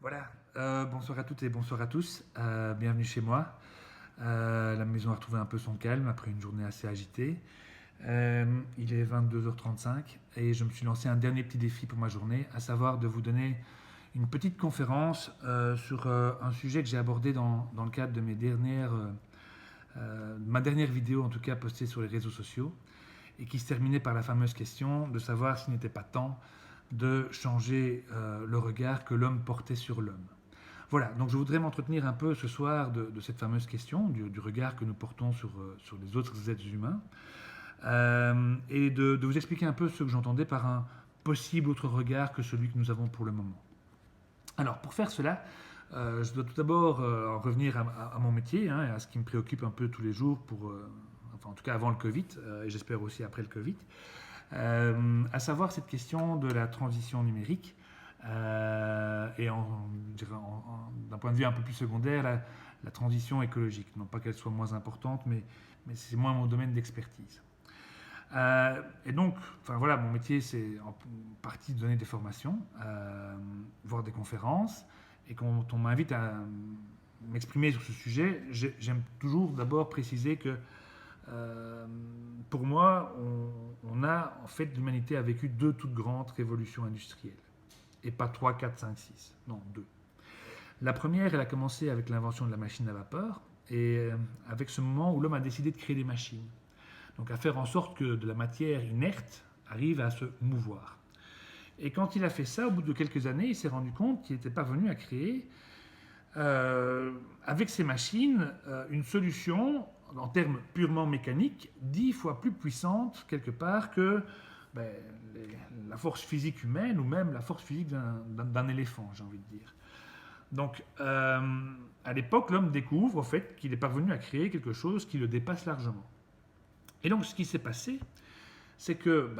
Voilà, bonsoir à toutes et bonsoir à tous. Bienvenue chez moi. La maison a retrouvé un peu son calme après une journée assez agitée. Il est 22h35 et je me suis lancé un dernier petit défi pour ma journée, à savoir de vous donner une petite conférence sur un sujet que j'ai abordé dans le cadre de ma dernière vidéo, en tout cas postée sur les réseaux sociaux, et qui se terminait par la fameuse question de savoir s'il n'était pas temps de changer le regard que l'homme portait sur l'homme. Voilà, donc je voudrais m'entretenir un peu ce soir de cette fameuse question, du regard que nous portons sur les autres êtres humains, et de vous expliquer un peu ce que j'entendais par un possible autre regard que celui que nous avons pour le moment. Alors, pour faire cela, je dois tout d'abord en revenir à mon métier, et à ce qui me préoccupe un peu tous les jours, enfin en tout cas avant le Covid, et j'espère aussi après le Covid, à savoir cette question de la transition numérique, et d'un point de vue un peu plus secondaire, la transition écologique. Non pas qu'elle soit moins importante, mais c'est moins mon domaine d'expertise. Et donc, enfin voilà, mon métier, c'est en partie de donner des formations, voir des conférences. Et quand on m'invite à m'exprimer sur ce sujet, j'aime toujours d'abord préciser que pour moi, l'humanité a vécu deux toutes grandes révolutions industrielles. Et pas 3, 4, 5, 6. Non, deux. La première, elle a commencé avec l'invention de la machine à vapeur, et avec ce moment où l'homme a décidé de créer des machines. Donc à faire en sorte que de la matière inerte arrive à se mouvoir. Et quand il a fait ça, au bout de quelques années, il s'est rendu compte qu'il était parvenu à créer, avec ces machines, une solution, en termes purement mécaniques, 10 fois plus puissante, quelque part, que ben, la force physique humaine, ou même la force physique d'un éléphant, j'ai envie de dire. Donc, à l'époque, l'homme découvre, au fait, qu'il est parvenu à créer quelque chose qui le dépasse largement. Et donc, ce qui s'est passé, c'est que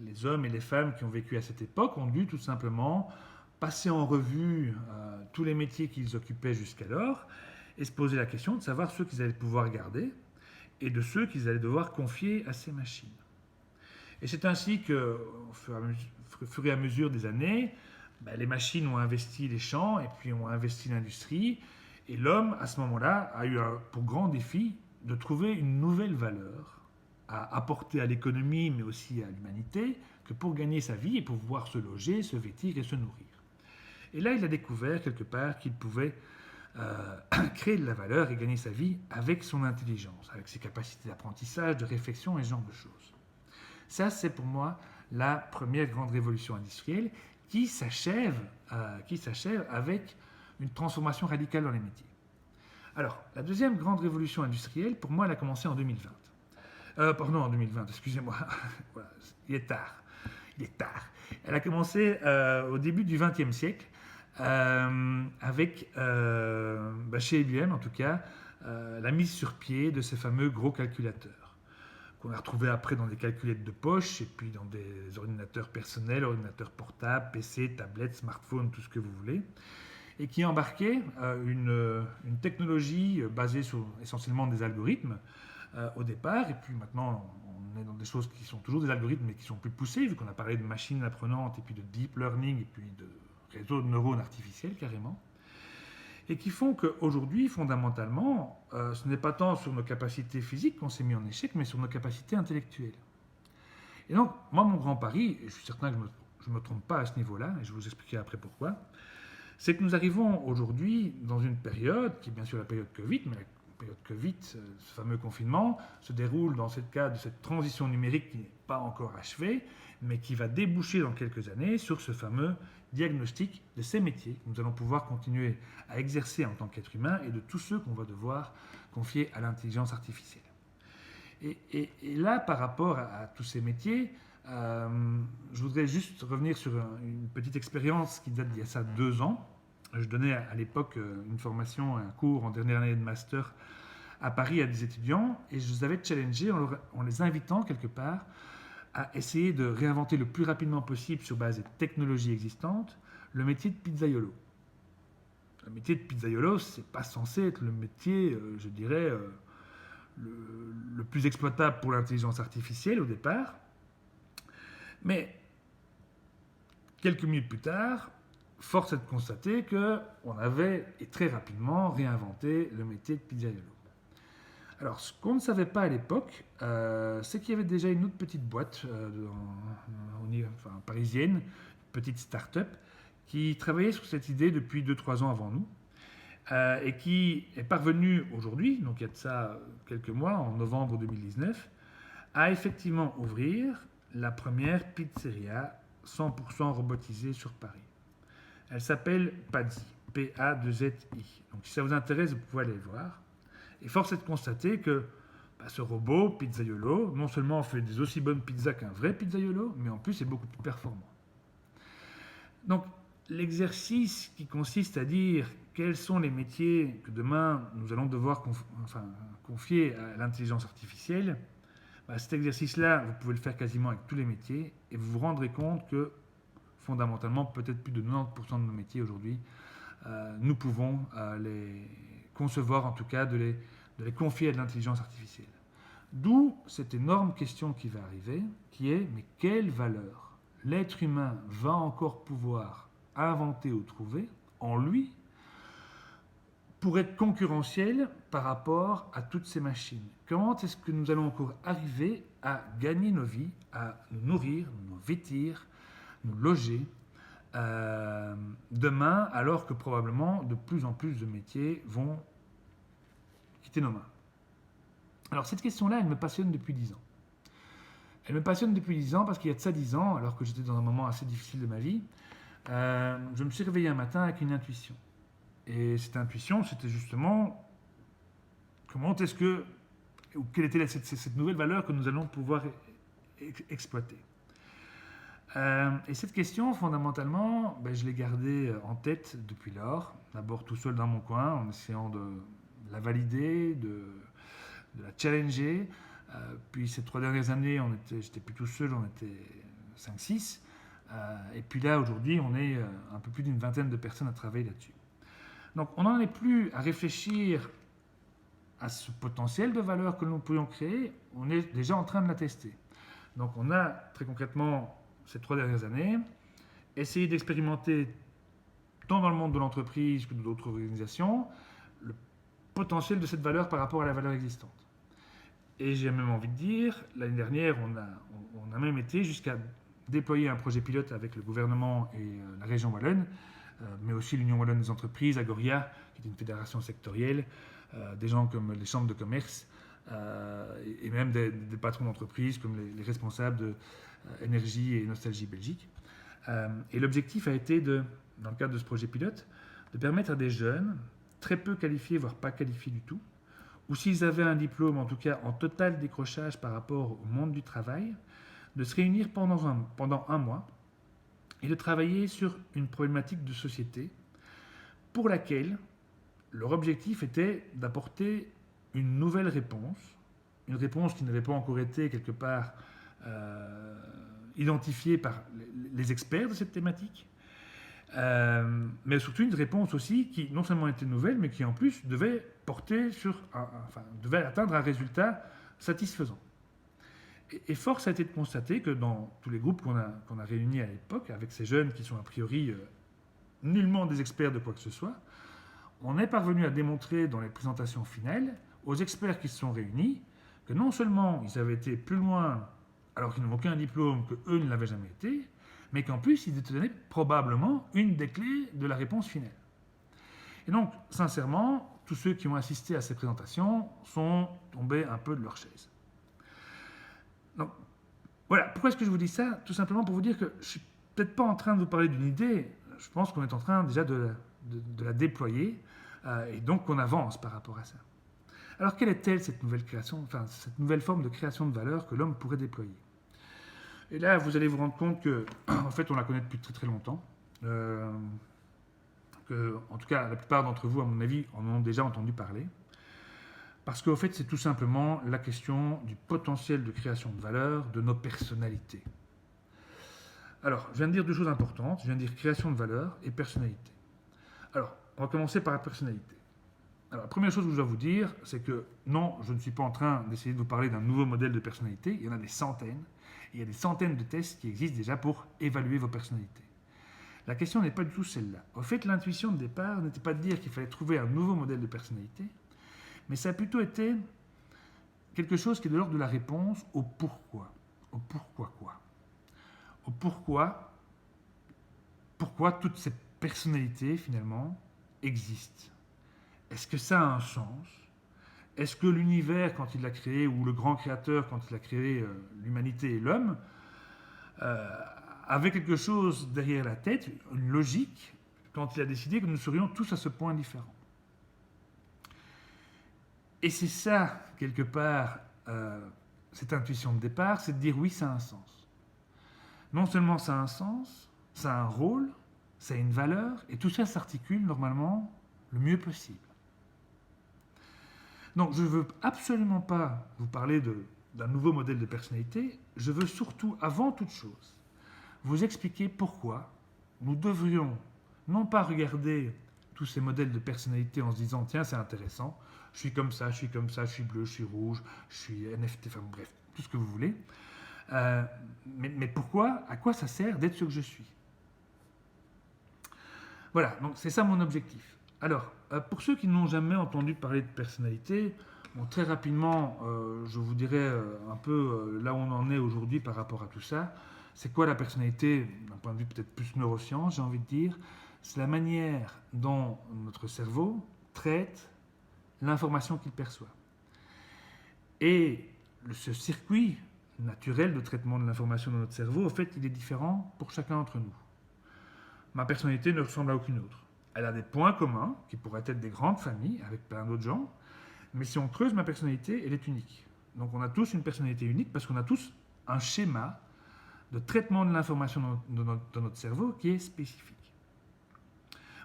les hommes et les femmes qui ont vécu à cette époque ont dû tout simplement passer en revue tous les métiers qu'ils occupaient jusqu'alors et se poser la question de savoir ceux qu'ils allaient pouvoir garder et de ceux qu'ils allaient devoir confier à ces machines. Et c'est ainsi que, au fur et à mesure des années, les machines ont investi les champs et puis ont investi l'industrie. Et l'homme, à ce moment-là, a eu pour grand défi de trouver une nouvelle valeur à apporter à l'économie, mais aussi à l'humanité, que pour gagner sa vie et pour pouvoir se loger, se vêtir et se nourrir. Et là, il a découvert quelque part qu'il pouvait créer de la valeur et gagner sa vie avec son intelligence, avec ses capacités d'apprentissage, de réflexion et ce genre de choses. Ça, c'est pour moi la première grande révolution industrielle qui s'achève avec une transformation radicale dans les métiers. Alors, la deuxième grande révolution industrielle, pour moi, elle a commencé en 2020. Pardon, en 2020, excusez-moi. Voilà, il est tard. Il est tard. Elle a commencé au début du XXe siècle, avec, chez IBM en tout cas, la mise sur pied de ces fameux gros calculateurs, qu'on a retrouvés après dans des calculettes de poche, et puis dans des ordinateurs personnels, ordinateurs portables, PC, tablettes, smartphones, tout ce que vous voulez, et qui embarquait une technologie basée sur essentiellement des algorithmes au départ, et puis maintenant on est dans des choses qui sont toujours des algorithmes mais qui sont plus poussés, vu qu'on a parlé de machines apprenantes, et puis de deep learning, et puis de réseaux de neurones artificiels carrément, et qui font qu'aujourd'hui, fondamentalement, ce n'est pas tant sur nos capacités physiques qu'on s'est mis en échec, mais sur nos capacités intellectuelles. Et donc, moi, mon grand pari, et je suis certain que je ne me trompe pas à ce niveau-là, et je vous expliquerai après pourquoi, c'est que nous arrivons aujourd'hui dans une période, qui est bien sûr la période Covid, mais la période Covid, ce fameux confinement, se déroule dans ce cadre de cette transition numérique qui n'est pas encore achevée, mais qui va déboucher dans quelques années sur ce fameux diagnostic de ces métiers que nous allons pouvoir continuer à exercer en tant qu'être humain et de tous ceux qu'on va devoir confier à l'intelligence artificielle. Et là, par rapport à tous ces métiers, je voudrais juste revenir sur une petite expérience qui date d'il y a ça 2 ans. Je donnais à l'époque une formation, un cours en dernière année de master à Paris à des étudiants, et je les avais challengés en les invitant quelque part à essayer de réinventer le plus rapidement possible, sur base des technologies existantes, le métier de pizzaiolo. Le métier de pizzaiolo, c'est pas censé être le métier, je dirais, le plus exploitable pour l'intelligence artificielle au départ. Mais quelques minutes plus tard, force est de constater qu'on avait, et très rapidement, réinventé le métier de pizzaiolo. Alors, ce qu'on ne savait pas à l'époque, c'est qu'il y avait déjà une autre petite boîte parisienne, une petite start-up, qui travaillait sur cette idée depuis 2-3 ans avant nous, et qui est parvenue aujourd'hui, donc il y a de ça quelques mois, en novembre 2019, à effectivement ouvrir la première pizzeria 100% robotisée sur Paris. Elle s'appelle Pazzi, P-A-2-Z-I. Donc si ça vous intéresse, vous pouvez aller le voir. Et force est de constater que ce robot, pizzaiolo, non seulement fait des aussi bonnes pizzas qu'un vrai pizzaiolo, mais en plus est beaucoup plus performant. Donc l'exercice qui consiste à dire quels sont les métiers que demain nous allons devoir confier à l'intelligence artificielle, cet exercice-là, vous pouvez le faire quasiment avec tous les métiers et vous vous rendrez compte que fondamentalement, peut-être plus de 90% de nos métiers aujourd'hui, nous pouvons les concevoir, en tout cas, de les confier à de l'intelligence artificielle. D'où cette énorme question qui va arriver, qui est, mais quelle valeur l'être humain va encore pouvoir inventer ou trouver en lui pour être concurrentiel par rapport à toutes ces machines? Comment est-ce que nous allons encore arriver à gagner nos vies, à nous nourrir, nous vêtir, nous loger demain, alors que probablement de plus en plus de métiers vont quitter nos mains? Alors cette question-là, elle me passionne depuis 10 ans. Elle me passionne depuis 10 ans parce qu'il y a de ça 10 ans, alors que j'étais dans un moment assez difficile de ma vie, je me suis réveillé un matin avec une intuition. Et cette intuition, c'était justement comment est-ce que, ou quelle était cette nouvelle valeur que nous allons pouvoir exploiter. Et cette question, fondamentalement, je l'ai gardée en tête depuis lors. D'abord tout seul dans mon coin, en essayant de la valider, de la challenger. Puis ces 3 dernières années, j'étais plus tout seul, on était 5-6. Et puis là, aujourd'hui, on est un peu plus d'une vingtaine de personnes à travailler là-dessus. Donc on n'en est plus à réfléchir à ce potentiel de valeur que nous pourrions créer, on est déjà en train de la tester. Donc on a très concrètement, ces 3 dernières années, essayé d'expérimenter, tant dans le monde de l'entreprise que d'autres organisations, le potentiel de cette valeur par rapport à la valeur existante. Et j'ai même envie de dire, l'année dernière, on a même été jusqu'à déployer un projet pilote avec le gouvernement et la région wallonne, mais aussi l'Union wallonne des entreprises, Agoria, qui est une fédération sectorielle, des gens comme les chambres de commerce, et même des patrons d'entreprises comme les responsables de Énergie et Nostalgie Belgique. Et l'objectif a été, dans le cadre de ce projet pilote, de permettre à des jeunes, très peu qualifiés, voire pas qualifiés du tout, ou s'ils avaient un diplôme, en tout cas en total décrochage par rapport au monde du travail, de se réunir pendant un mois et de travailler sur une problématique de société pour laquelle leur objectif était d'apporter une nouvelle réponse, une réponse qui n'avait pas encore été quelque part identifiée par les experts de cette thématique, mais surtout une réponse aussi qui non seulement était nouvelle, mais qui en plus devait porter devait atteindre un résultat satisfaisant. Et force a été de constater que dans tous les groupes qu'on a réunis à l'époque, avec ces jeunes qui sont a priori nullement des experts de quoi que ce soit, on est parvenu à démontrer dans les présentations finales aux experts qui se sont réunis que non seulement ils avaient été plus loin alors qu'ils n'ont aucun diplôme, qu'eux ne l'avaient jamais été, mais qu'en plus ils détenaient probablement une des clés de la réponse finale. Et donc, sincèrement, tous ceux qui ont assisté à ces présentations sont tombés un peu de leur chaise. Donc, voilà, pourquoi est-ce que je vous dis ça? Tout simplement pour vous dire que je ne suis peut-être pas en train de vous parler d'une idée, je pense qu'on est en train déjà de la déployer, et donc qu'on avance par rapport à ça. Alors quelle est-elle cette nouvelle forme de création de valeur que l'homme pourrait déployer? Et là, vous allez vous rendre compte que, en fait, on la connaît depuis très très longtemps, que, en tout cas, la plupart d'entre vous, à mon avis, en ont déjà entendu parler. Parce qu'au fait, c'est tout simplement la question du potentiel de création de valeur de nos personnalités. Alors, je viens de dire 2 choses importantes. Je viens de dire création de valeur et personnalité. Alors, on va commencer par la personnalité. Alors, la première chose que je dois vous dire, c'est que non, je ne suis pas en train d'essayer de vous parler d'un nouveau modèle de personnalité. Il y en a des centaines. Il y a des centaines de tests qui existent déjà pour évaluer vos personnalités. La question n'est pas du tout celle-là. En fait, l'intuition de départ n'était pas de dire qu'il fallait trouver un nouveau modèle de personnalité, mais ça a plutôt été quelque chose qui est de l'ordre de la réponse au pourquoi. Au pourquoi quoi. Au pourquoi toutes ces personnalités, finalement, existent. Est-ce que ça a un sens? Est-ce que l'univers, quand il l'a créé, ou le grand créateur, quand il a créé l'humanité et l'homme, avait quelque chose derrière la tête, une logique, quand il a décidé que nous serions tous à ce point différents? Et c'est ça, quelque part, cette intuition de départ, c'est de dire oui, ça a un sens. Non seulement ça a un sens, ça a un rôle, ça a une valeur, et tout ça s'articule normalement le mieux possible. Donc je ne veux absolument pas vous parler d'un nouveau modèle de personnalité, je veux surtout, avant toute chose, vous expliquer pourquoi nous devrions non pas regarder tous ces modèles de personnalité en se disant tiens c'est intéressant, je suis comme ça, je suis comme ça, je suis bleu, je suis rouge, je suis NFT, enfin bref, tout ce que vous voulez. Mais pourquoi, à quoi ça sert d'être ce que je suis? Voilà, donc c'est ça mon objectif. Alors, pour ceux qui n'ont jamais entendu parler de personnalité, bon, très rapidement, je vous dirai un peu là où on en est aujourd'hui par rapport à tout ça. C'est quoi la personnalité, d'un point de vue peut-être plus neurosciences, j'ai envie de dire? C'est la manière dont notre cerveau traite l'information qu'il perçoit. Et ce circuit naturel de traitement de l'information dans notre cerveau, en fait, il est différent pour chacun d'entre nous. Ma personnalité ne ressemble à aucune autre. Elle a des points communs, qui pourraient être des grandes familles, avec plein d'autres gens, mais si on creuse ma personnalité, elle est unique. Donc on a tous une personnalité unique, parce qu'on a tous un schéma de traitement de l'information dans notre cerveau qui est spécifique.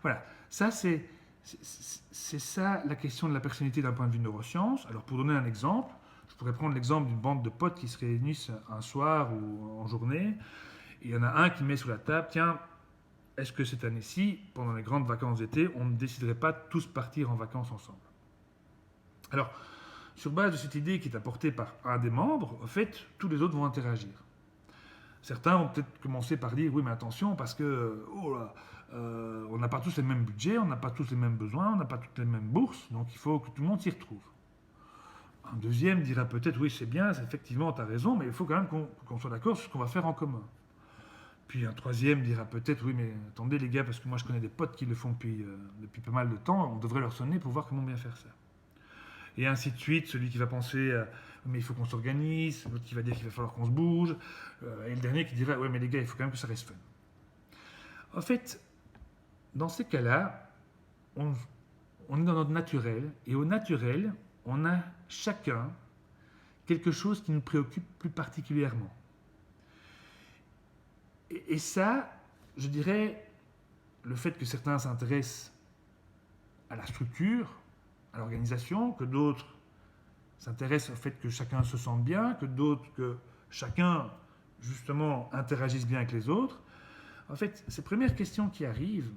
Voilà, ça c'est ça la question de la personnalité d'un point de vue neurosciences. Alors pour donner un exemple, je pourrais prendre l'exemple d'une bande de potes qui se réunissent un soir ou en journée, et il y en a un qui met sur la table, tiens, est-ce que cette année-ci, pendant les grandes vacances d'été, on ne déciderait pas de tous partir en vacances ensemble? Alors, sur base de cette idée qui est apportée par un des membres, en fait, tous les autres vont interagir. Certains vont peut-être commencer par dire, oui mais attention, parce que on n'a pas tous les mêmes budgets, on n'a pas tous les mêmes besoins, on n'a pas toutes les mêmes bourses, donc il faut que tout le monde s'y retrouve. Un deuxième dira peut-être, oui c'est bien, effectivement tu as raison, mais il faut quand même qu'on soit d'accord sur ce qu'on va faire en commun. Puis un troisième dira peut-être, oui mais attendez les gars, parce que moi je connais des potes qui le font depuis pas mal de temps, on devrait leur sonner pour voir comment bien faire ça. Et ainsi de suite, celui qui va penser, mais il faut qu'on s'organise, l'autre qui va dire qu'il va falloir qu'on se bouge, et le dernier qui dira, ouais mais les gars, il faut quand même que ça reste fun. En fait, dans ces cas-là, on est dans notre naturel, et au naturel, on a chacun quelque chose qui nous préoccupe plus particulièrement. Et ça, je dirais, le fait que certains s'intéressent à la structure, à l'organisation, que d'autres s'intéressent au fait que chacun se sente bien, que d'autres que chacun, justement, interagisse bien avec les autres. En fait, ces premières questions qui arrivent,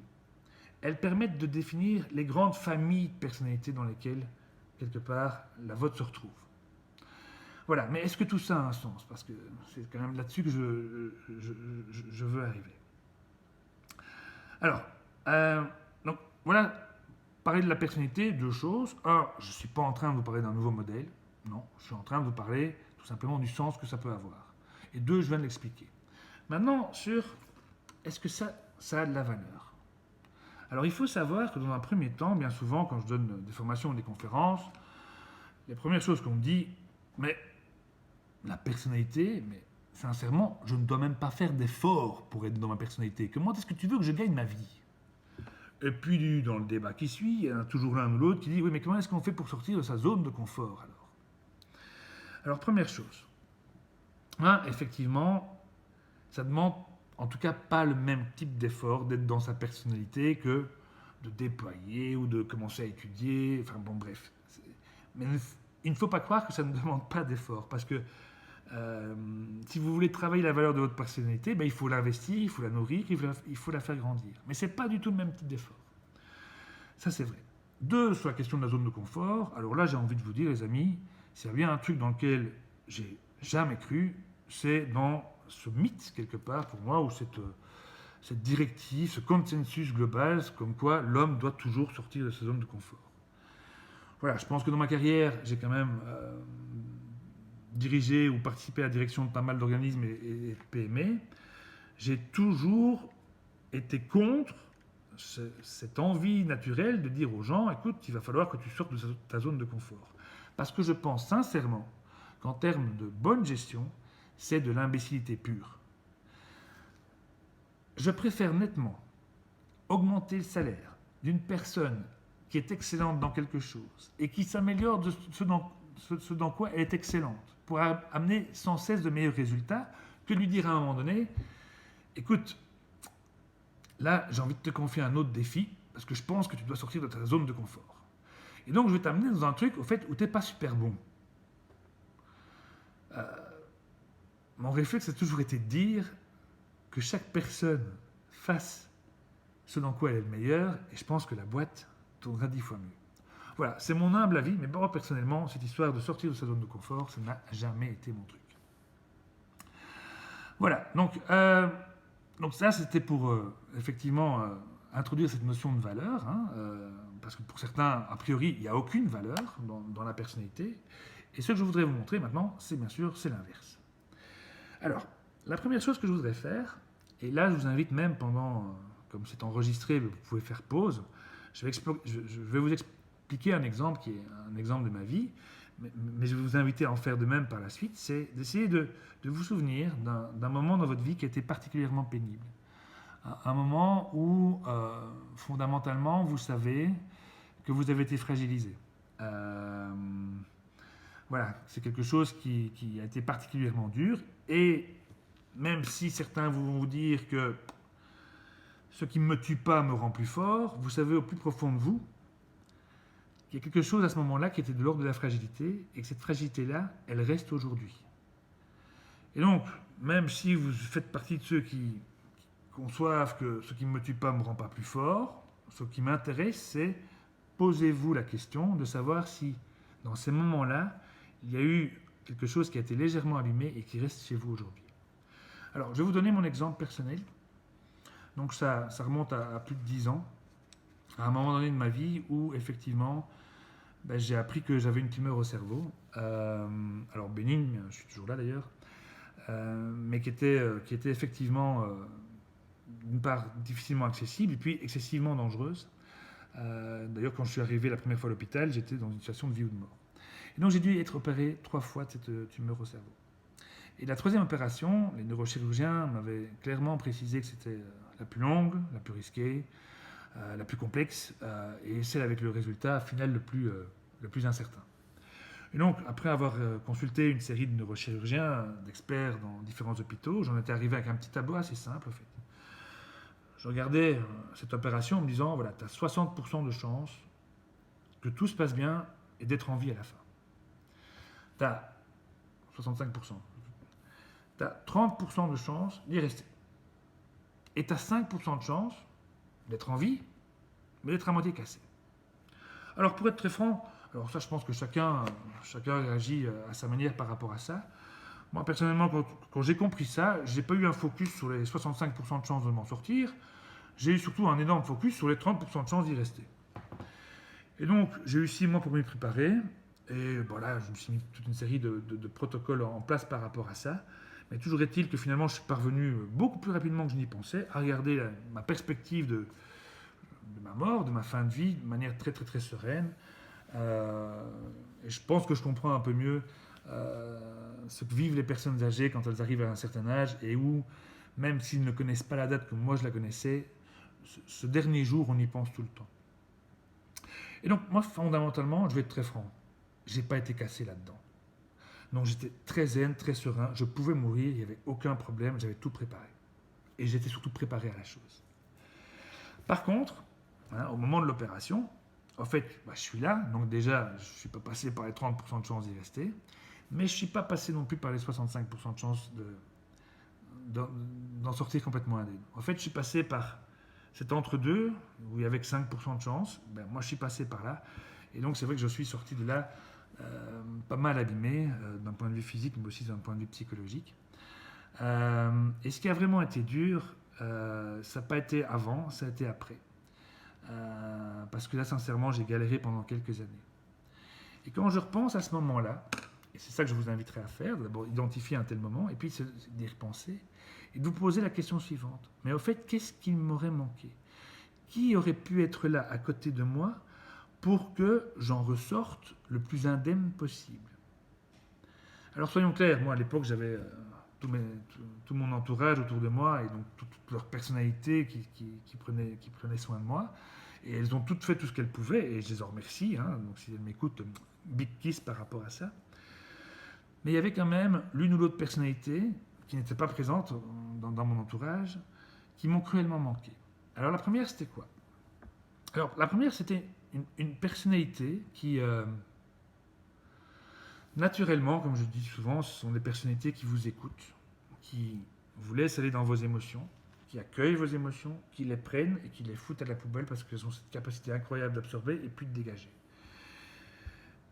elles permettent de définir les grandes familles de personnalités dans lesquelles, quelque part, la vôtre se retrouve. Voilà, mais est-ce que tout ça a un sens? Parce que c'est quand même là-dessus que je veux arriver. Alors, donc voilà, parler de la personnalité, deux choses. Un, je ne suis pas en train de vous parler d'un nouveau modèle. Non, je suis en train de vous parler tout simplement du sens que ça peut avoir. Et deux, je viens de l'expliquer. Maintenant, sur est-ce que ça a de la valeur? Alors, il faut savoir que dans un premier temps, bien souvent, quand je donne des formations ou des conférences, les premières choses qu'on me dit, mais la personnalité, mais sincèrement, je ne dois même pas faire d'efforts pour être dans ma personnalité. Comment est-ce que tu veux que je gagne ma vie? Et puis, dans le débat qui suit, il y en a toujours l'un ou l'autre qui dit, oui, mais comment est-ce qu'on fait pour sortir de sa zone de confort alors? Alors, première chose, effectivement, ça demande en tout cas pas le même type d'effort d'être dans sa personnalité que de déployer ou de commencer à étudier, enfin bon, bref. Mais il ne faut pas croire que ça ne demande pas d'effort, parce que si vous voulez travailler la valeur de votre personnalité, il faut l'investir, il faut la nourrir, il faut la faire grandir. Mais ce n'est pas du tout le même type d'effort. Ça, c'est vrai. Deux, sur la question de la zone de confort, alors là, j'ai envie de vous dire, les amis, s'il y a bien un truc dans lequel j'ai jamais cru, c'est dans ce mythe, quelque part, pour moi, ou cette directive, ce consensus global, comme quoi l'homme doit toujours sortir de sa zone de confort. Voilà, je pense que dans ma carrière, j'ai quand même dirigé ou participé à la direction de pas mal d'organismes et de PME. J'ai toujours été contre cette envie naturelle de dire aux gens, écoute, il va falloir que tu sortes de ta zone de confort. Parce que je pense sincèrement qu'en termes de bonne gestion, c'est de l'imbécilité pure. Je préfère nettement augmenter le salaire d'une personne qui est excellente dans quelque chose et qui s'améliore de ce dans quoi elle est excellente pour amener sans cesse de meilleurs résultats que de lui dire à un moment donné, écoute, là j'ai envie de te confier un autre défi parce que je pense que tu dois sortir de ta zone de confort. Et donc je vais t'amener dans un truc au fait où tu n'es pas super bon. Mon réflexe a toujours été de dire que chaque personne fasse ce dans quoi elle est le meilleur, et je pense que la boîte tournera 10 fois mieux. Voilà, c'est mon humble avis, mais moi personnellement, cette histoire de sortir de sa zone de confort, ça n'a jamais été mon truc. Voilà, donc ça c'était pour effectivement introduire cette notion de valeur, parce que pour certains, a priori, il n'y a aucune valeur dans la personnalité, et ce que je voudrais vous montrer maintenant, c'est bien sûr, c'est l'inverse. Alors, la première chose que je voudrais faire, et là je vous invite même pendant, comme c'est enregistré, vous pouvez faire pause, je vais vous expliquer un exemple qui est un exemple de ma vie, mais je vais vous inviter à en faire de même par la suite, c'est d'essayer de vous souvenir d'un moment dans votre vie qui a été particulièrement pénible. Un moment où, fondamentalement, vous savez que vous avez été fragilisé. Voilà, c'est quelque chose qui a été particulièrement dur, et même si certains vont vous dire que ce qui ne me tue pas me rend plus fort, vous savez au plus profond de vous qu'il y a quelque chose à ce moment-là qui était de l'ordre de la fragilité, et que cette fragilité-là, elle reste aujourd'hui. Et donc, même si vous faites partie de ceux qui conçoivent que ce qui ne me tue pas ne me rend pas plus fort, ce qui m'intéresse, c'est posez-vous la question de savoir si, dans ces moments-là, il y a eu quelque chose qui a été légèrement abîmé et qui reste chez vous aujourd'hui. Alors, je vais vous donner mon exemple personnel. Donc, ça remonte à plus de 10 ans, à un moment donné de ma vie où, effectivement, j'ai appris que j'avais une tumeur au cerveau. Alors, bénigne, je suis toujours là d'ailleurs, mais qui était effectivement, d'une part, difficilement accessible et puis excessivement dangereuse. D'ailleurs, quand je suis arrivé la première fois à l'hôpital, j'étais dans une situation de vie ou de mort. Et donc, j'ai dû être opéré 3 fois de cette tumeur au cerveau. Et la 3e opération, les neurochirurgiens m'avaient clairement précisé que c'était la plus longue, la plus risquée, la plus complexe, et celle avec le résultat final le plus incertain. Et donc, après avoir consulté une série de neurochirurgiens, d'experts dans différents hôpitaux, j'en étais arrivé avec un petit tableau assez simple, en fait. Je regardais cette opération en me disant, voilà, tu as 60% de chance que tout se passe bien et d'être en vie à la fin. Tu as 65%. Tu as 30% de chance d'y rester. Et tu as 5% de chance d'être en vie, mais d'être à moitié cassé. Alors, pour être très franc, alors ça, je pense que chacun réagit à sa manière par rapport à ça. Moi, personnellement, quand j'ai compris ça, je n'ai pas eu un focus sur les 65% de chance de m'en sortir. J'ai eu surtout un énorme focus sur les 30% de chance d'y rester. Et donc, j'ai eu 6 mois pour m'y préparer. Et voilà, je me suis mis toute une série de protocoles en place par rapport à ça. Mais toujours est-il que finalement, je suis parvenu beaucoup plus rapidement que je n'y pensais à regarder ma perspective de ma mort, de ma fin de vie, de manière très très très sereine. Et je pense que je comprends un peu mieux ce que vivent les personnes âgées quand elles arrivent à un certain âge et où, même s'ils ne connaissent pas la date comme moi je la connaissais, ce dernier jour, on y pense tout le temps. Et donc, moi, fondamentalement, je vais être très franc, j'ai pas été cassé là-dedans. Donc, j'étais très zen, très serein, je pouvais mourir, il n'y avait aucun problème, j'avais tout préparé. Et j'étais surtout préparé à la chose. Par contre, au moment de l'opération, en fait, je suis là, donc déjà, je ne suis pas passé par les 30% de chance d'y rester, mais je ne suis pas passé non plus par les 65% de chance d'en sortir complètement indemne. En fait, je suis passé par cet entre-deux, où il y avait que 5% de chance, moi je suis passé par là, et donc c'est vrai que je suis sorti de là pas mal abîmé, d'un point de vue physique, mais aussi d'un point de vue psychologique. Et ce qui a vraiment été dur, Ça n'a pas été avant, ça a été après. Parce que là, sincèrement, j'ai galéré pendant quelques années. Et quand je repense à ce moment-là, et c'est ça que je vous inviterai à faire, d'abord identifier un tel moment, et puis d'y repenser, et de vous poser la question suivante. Mais au fait, qu'est-ce qui m'aurait manqué? Qui aurait pu être là à côté de moi pour que j'en ressorte le plus indemne possible? Alors soyons clairs, moi à l'époque j'avais tout mon entourage autour de moi et donc toute leur personnalité qui prenait soin de moi. Et elles ont toutes fait tout ce qu'elles pouvaient et je les en remercie. Hein, donc si elles m'écoutent, big kiss par rapport à ça. Mais il y avait quand même l'une ou l'autre personnalité qui n'était pas présente dans mon entourage qui m'ont cruellement manqué. Alors la première c'était quoi? Alors la première c'était une personnalité qui... naturellement, comme je dis souvent, ce sont des personnalités qui vous écoutent, qui vous laissent aller dans vos émotions, qui accueillent vos émotions, qui les prennent et qui les foutent à la poubelle parce qu'elles ont cette capacité incroyable d'absorber et puis de dégager.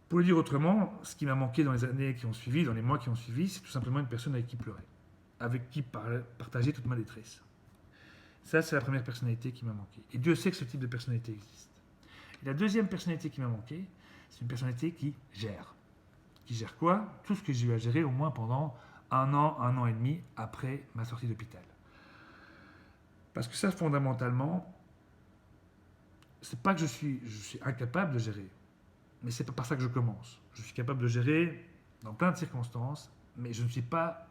Pour le dire autrement, ce qui m'a manqué dans les années qui ont suivi, dans les mois qui ont suivi, c'est tout simplement une personne avec qui pleurer, avec qui partager toute ma détresse. Ça, c'est la première personnalité qui m'a manqué. Et Dieu sait que ce type de personnalité existe. Et la deuxième personnalité qui m'a manqué, c'est une personnalité qui gère. Qui gère quoi? Tout ce que j'ai eu à gérer au moins pendant un an et demi après ma sortie d'hôpital. Parce que ça, fondamentalement, c'est pas que je suis incapable de gérer, mais c'est pas par ça que je commence. Je suis capable de gérer dans plein de circonstances, mais je ne suis pas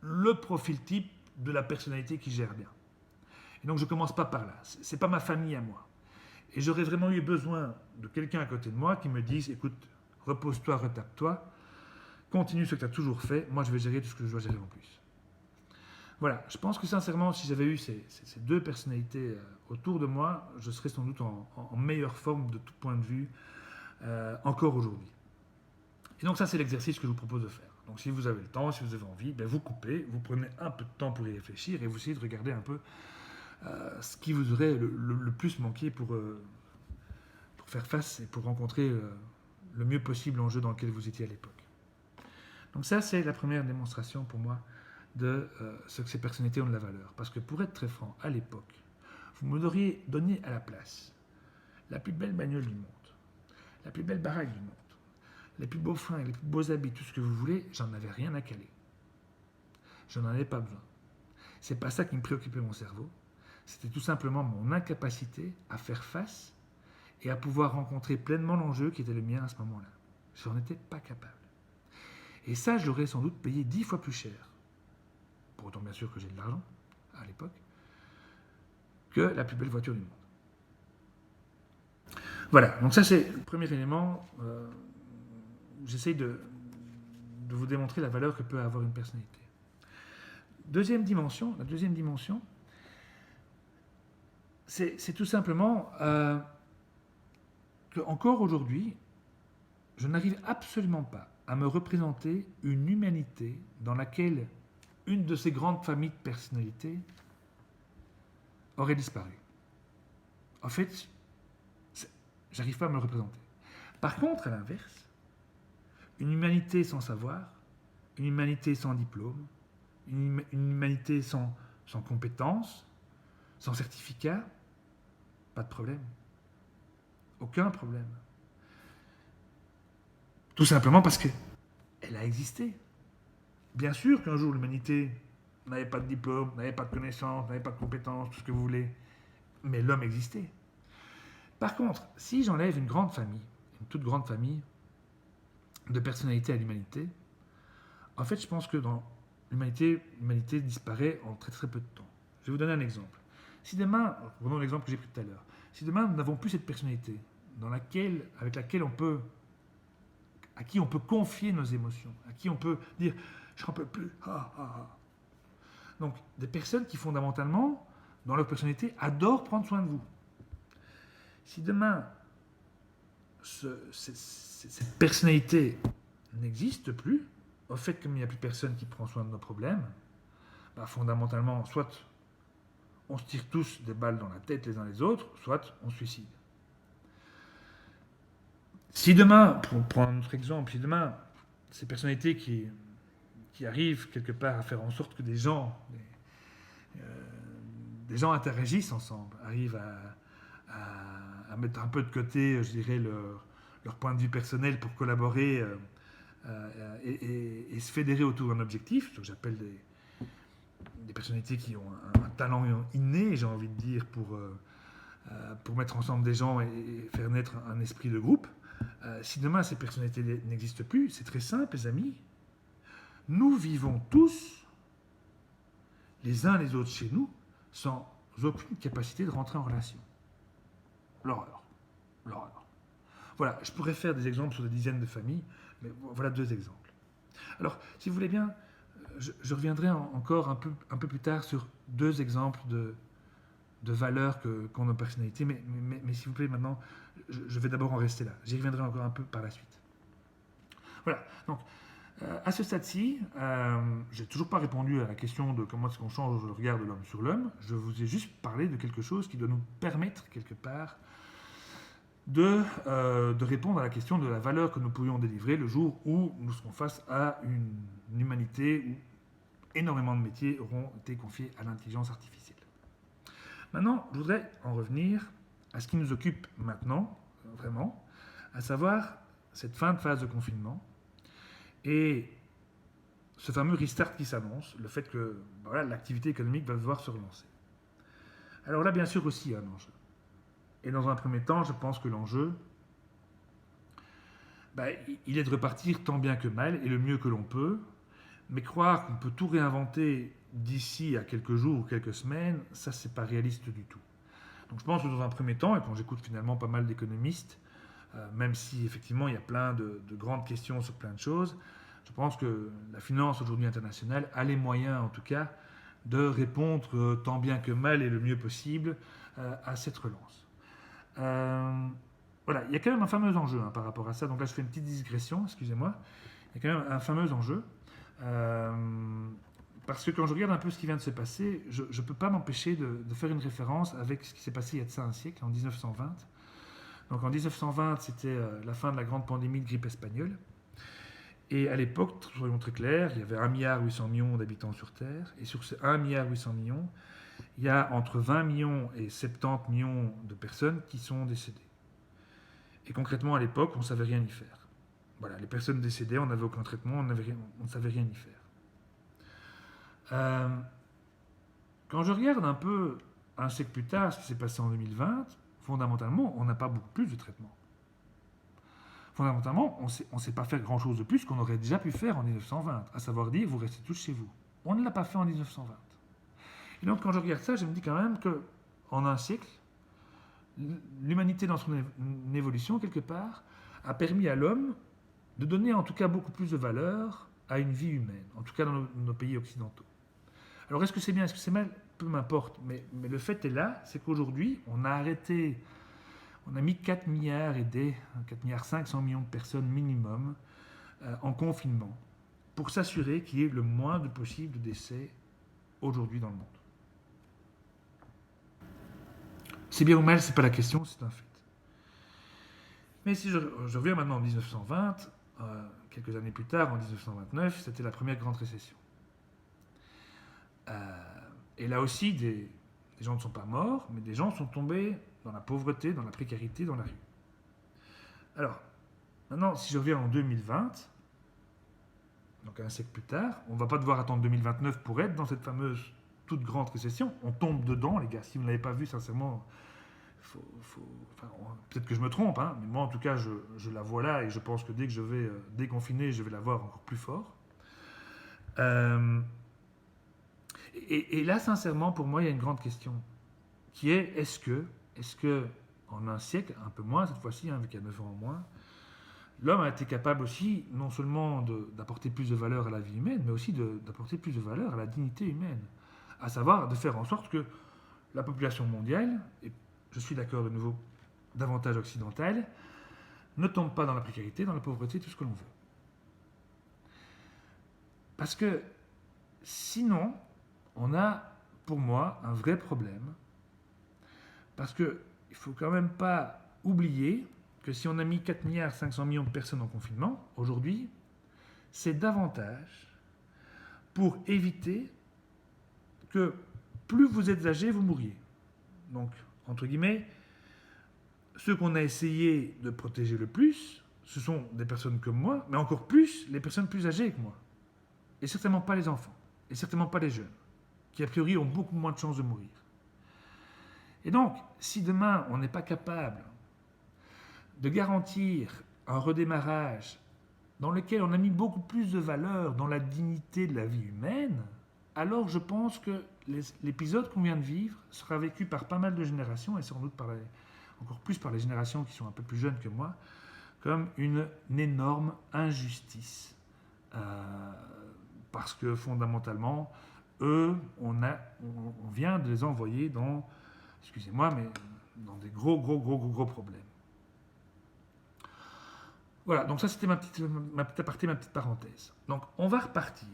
le profil type de la personnalité qui gère bien. Et donc je commence pas par là. C'est pas ma famille à moi. Et j'aurais vraiment eu besoin de quelqu'un à côté de moi qui me dise, écoute, repose-toi, retape-toi, continue ce que tu as toujours fait, moi je vais gérer tout ce que je dois gérer en plus. Voilà, je pense que sincèrement, si j'avais eu ces deux personnalités autour de moi, je serais sans doute en meilleure forme de tout point de vue encore aujourd'hui. Et donc ça, c'est l'exercice que je vous propose de faire. Donc si vous avez le temps, si vous avez envie, ben vous coupez, vous prenez un peu de temps pour y réfléchir et vous essayez de regarder un peu ce qui vous aurait le plus manqué pour faire face et pour rencontrer le mieux possible l'enjeu dans lequel vous étiez à l'époque. Donc ça, c'est la première démonstration pour moi de ce que ces personnalités ont de la valeur. Parce que pour être très franc, à l'époque, vous me l'auriez donné à la place la plus belle bagnole du monde, la plus belle baraque du monde, les plus beaux fringues, les plus beaux habits, tout ce que vous voulez, j'en avais rien à caler. Je n'en avais pas besoin. C'est pas ça qui me préoccupait mon cerveau. C'était tout simplement mon incapacité à faire face et à pouvoir rencontrer pleinement l'enjeu qui était le mien à ce moment-là. Je n'en étais pas capable. Et ça, je l'aurais sans doute payé 10 fois plus cher, pour autant bien sûr que j'ai de l'argent à l'époque, que la plus belle voiture du monde. Voilà, donc ça c'est le premier élément où j'essaye de vous démontrer la valeur que peut avoir une personnalité. La deuxième dimension, c'est tout simplement qu'encore aujourd'hui, je n'arrive absolument pas à me représenter une humanité dans laquelle une de ces grandes familles de personnalités aurait disparu. En fait, j'arrive pas à me le représenter. Par contre, à l'inverse, une humanité sans savoir, une humanité sans diplôme, une humanité sans compétences, sans certificat, pas de problème. Aucun problème. Tout simplement parce qu'elle a existé. Bien sûr qu'un jour l'humanité n'avait pas de diplôme, n'avait pas de connaissances, n'avait pas de compétences, tout ce que vous voulez, mais l'homme existait. Par contre, si j'enlève une grande famille, une toute grande famille de personnalités à l'humanité, en fait je pense que dans l'humanité disparaît en très très peu de temps. Je vais vous donner un exemple. Si demain, prenons l'exemple que j'ai pris tout à l'heure, si demain nous n'avons plus cette personnalité avec laquelle à qui on peut confier nos émotions, à qui on peut dire « j'en peux plus ». Donc des personnes qui fondamentalement, dans leur personnalité, adorent prendre soin de vous. Si demain, cette personnalité n'existe plus, au fait comme il n'y a plus personne qui prend soin de nos problèmes, bah, fondamentalement, soit on se tire tous des balles dans la tête les uns les autres, soit on se suicide. Si demain, pour prendre un autre exemple, si demain, ces personnalités qui arrivent quelque part à faire en sorte que des gens les gens interagissent ensemble, arrivent à mettre un peu de côté, je dirais, leur point de vue personnel pour collaborer et se fédérer autour d'un objectif, ce que j'appelle des personnalités qui ont un talent inné, j'ai envie de dire, pour mettre ensemble des gens et faire naître un esprit de groupe. Si demain ces personnalités n'existent plus, c'est très simple, les amis. Nous vivons tous, les uns les autres chez nous, sans aucune capacité de rentrer en relation. L'horreur. L'horreur. Voilà, je pourrais faire des exemples sur des dizaines de familles, mais voilà 2 exemples. Alors, si vous voulez bien, je reviendrai encore un peu plus tard sur 2 exemples de valeurs qu'ont nos personnalités, mais s'il vous plaît, maintenant, je vais d'abord en rester là. J'y reviendrai encore un peu par la suite. Voilà, donc, à ce stade-ci, j'ai toujours pas répondu à la question de comment est-ce qu'on change le regard de l'homme sur l'homme. Je vous ai juste parlé de quelque chose qui doit nous permettre, quelque part, de répondre à la question de la valeur que nous pourrions délivrer le jour où nous serons face à une humanité où énormément de métiers auront été confiés à l'intelligence artificielle. Maintenant, je voudrais en revenir à ce qui nous occupe maintenant, vraiment, à savoir cette fin de phase de confinement et ce fameux restart qui s'annonce, le fait que voilà, l'activité économique va devoir se relancer. Alors là, bien sûr, aussi, il y a un enjeu. Et dans un premier temps, je pense que l'enjeu, il est de repartir tant bien que mal et le mieux que l'on peut, mais croire qu'on peut tout réinventer d'ici à quelques jours ou quelques semaines, ça, c'est pas réaliste du tout. Donc je pense que dans un premier temps, et quand j'écoute finalement pas mal d'économistes, même si effectivement il y a plein de grandes questions sur plein de choses, je pense que la finance aujourd'hui internationale a les moyens en tout cas de répondre tant bien que mal et le mieux possible à cette relance. Voilà, il y a quand même un fameux enjeu par rapport à ça, donc là je fais une petite digression, excusez-moi, il y a quand même un fameux enjeu, parce que quand je regarde un peu ce qui vient de se passer, je ne peux pas m'empêcher de faire une référence avec ce qui s'est passé il y a de ça un siècle, en 1920. Donc en 1920, c'était la fin de la grande pandémie de grippe espagnole. Et à l'époque, soyons très clairs, il y avait 1,8 milliard d'habitants sur Terre. Et sur ces 1,8 milliard, il y a entre 20 millions et 70 millions de personnes qui sont décédées. Et concrètement, à l'époque, on ne savait rien y faire. Voilà, les personnes décédées, on n'avait aucun traitement, on ne savait rien y faire. Quand je regarde un peu un siècle plus tard ce qui s'est passé en 2020, fondamentalement, on n'a pas beaucoup plus de traitements. Fondamentalement, on ne sait pas faire grand-chose de plus qu'on aurait déjà pu faire en 1920, à savoir dire, vous restez tous chez vous. On ne l'a pas fait en 1920. Et donc, quand je regarde ça, je me dis quand même qu'en un siècle, l'humanité dans son évolution, quelque part, a permis à l'homme de donner en tout cas beaucoup plus de valeur à une vie humaine, en tout cas dans nos pays occidentaux. Alors, est-ce que c'est bien, est-ce que c'est mal? Peu m'importe, mais le fait est là, c'est qu'aujourd'hui, on a arrêté, on a mis 4 milliards et 4 milliards 500 millions de personnes minimum en confinement pour s'assurer qu'il y ait le moins de possible de décès aujourd'hui dans le monde. C'est bien ou mal, c'est pas la question, c'est un fait. Mais si je reviens maintenant en 1920, quelques années plus tard, en 1929, c'était la première grande récession. Et là aussi, des gens ne sont pas morts, mais des gens sont tombés dans la pauvreté, dans la précarité, dans la rue. Alors, maintenant, si je reviens en 2020, donc un siècle plus tard, on ne va pas devoir attendre 2029 pour être dans cette fameuse toute grande récession. On tombe dedans, les gars. Si vous ne l'avez pas vu, sincèrement, peut-être que je me trompe, mais moi, en tout cas, je la vois là et je pense que dès que je vais déconfiner, je vais la voir encore plus fort. Et là, sincèrement, pour moi, il y a une grande question qui est est-ce que en un siècle, un peu moins cette fois-ci, avec 9 ans en moins, l'homme a été capable aussi non seulement d'apporter plus de valeur à la vie humaine, mais aussi d'apporter plus de valeur à la dignité humaine, à savoir de faire en sorte que la population mondiale, et je suis d'accord de nouveau, davantage occidentale, ne tombe pas dans la précarité, dans la pauvreté, tout ce que l'on veut. Parce que sinon, on a, pour moi, un vrai problème. Parce qu'il ne faut quand même pas oublier que si on a mis 4 milliards 500 millions de personnes en confinement, aujourd'hui, c'est davantage pour éviter que plus vous êtes âgé, vous mourriez. Donc, entre guillemets, ceux qu'on a essayé de protéger le plus, ce sont des personnes comme moi, mais encore plus les personnes plus âgées que moi. Et certainement pas les enfants, et certainement pas les jeunes, qui a priori ont beaucoup moins de chances de mourir. Et donc, si demain on n'est pas capable de garantir un redémarrage dans lequel on a mis beaucoup plus de valeur dans la dignité de la vie humaine, alors je pense que l'épisode qu'on vient de vivre sera vécu par pas mal de générations, et sans doute encore plus par les générations qui sont un peu plus jeunes que moi, comme une énorme injustice. Parce que fondamentalement, eux, on vient de les envoyer dans, excusez-moi, mais dans des gros problèmes. Voilà, donc ça c'était ma petite aparté, ma petite parenthèse. Donc on va repartir.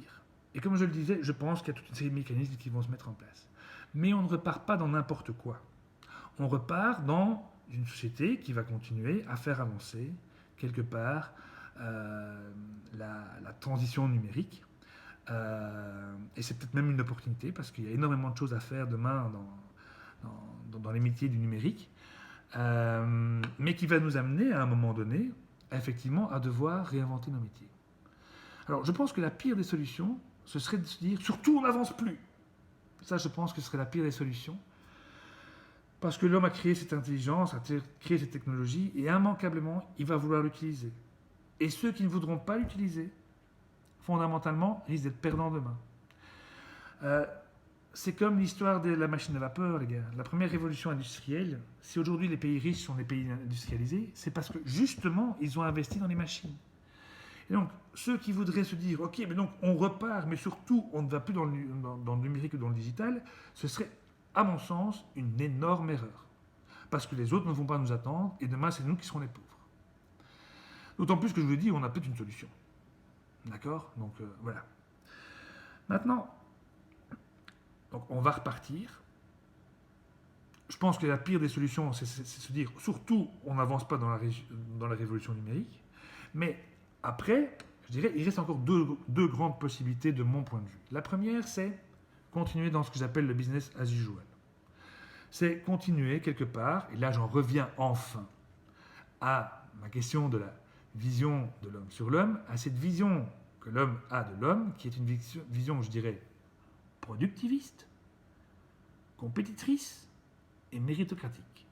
Et comme je le disais, je pense qu'il y a toute une série de mécanismes qui vont se mettre en place. Mais on ne repart pas dans n'importe quoi. On repart dans une société qui va continuer à faire avancer, quelque part, la transition numérique. Et c'est peut-être même une opportunité, parce qu'il y a énormément de choses à faire demain dans les métiers du numérique, mais qui va nous amener à un moment donné, effectivement, à devoir réinventer nos métiers. Alors, je pense que la pire des solutions, ce serait de se dire, surtout on n'avance plus. Ça, je pense que ce serait la pire des solutions. Parce que l'homme a créé cette intelligence, a créé cette technologie, et immanquablement, il va vouloir l'utiliser. Et ceux qui ne voudront pas l'utiliser, fondamentalement, risquent d'être perdants demain. C'est comme l'histoire de la machine à vapeur, les gars. La première révolution industrielle, si aujourd'hui les pays riches sont des pays industrialisés, c'est parce que justement, ils ont investi dans les machines. Et donc, ceux qui voudraient se dire, ok, mais donc on repart, mais surtout on ne va plus dans le numérique ou dans le digital, ce serait, à mon sens, une énorme erreur. Parce que les autres ne vont pas nous attendre, et demain, c'est nous qui serons les pauvres. D'autant plus que je vous dis, on a peut-être une solution. D'accord? Donc, voilà. Maintenant, donc on va repartir. Je pense que la pire des solutions, c'est se dire, surtout, on n'avance pas dans la révolution numérique. Mais après, je dirais, il reste encore deux grandes possibilités de mon point de vue. La première, c'est continuer dans ce que j'appelle le business as usual. C'est continuer quelque part, et là j'en reviens enfin à ma question de la vision de l'homme sur l'homme, à cette vision que l'homme a de l'homme, qui est une vision, je dirais, productiviste, compétitrice et méritocratique.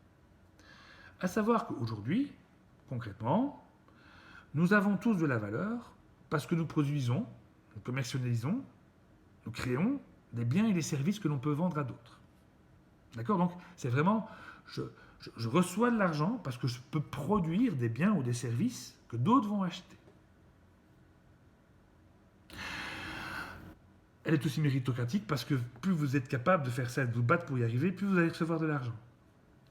À savoir qu'aujourd'hui, concrètement, nous avons tous de la valeur parce que nous produisons, nous commercialisons, nous créons des biens et des services que l'on peut vendre à d'autres. D'accord? Donc, c'est vraiment, je reçois de l'argent parce que je peux produire des biens ou des services que d'autres vont acheter. Elle est aussi méritocratique parce que plus vous êtes capable de faire ça et de vous battre pour y arriver, plus vous allez recevoir de l'argent.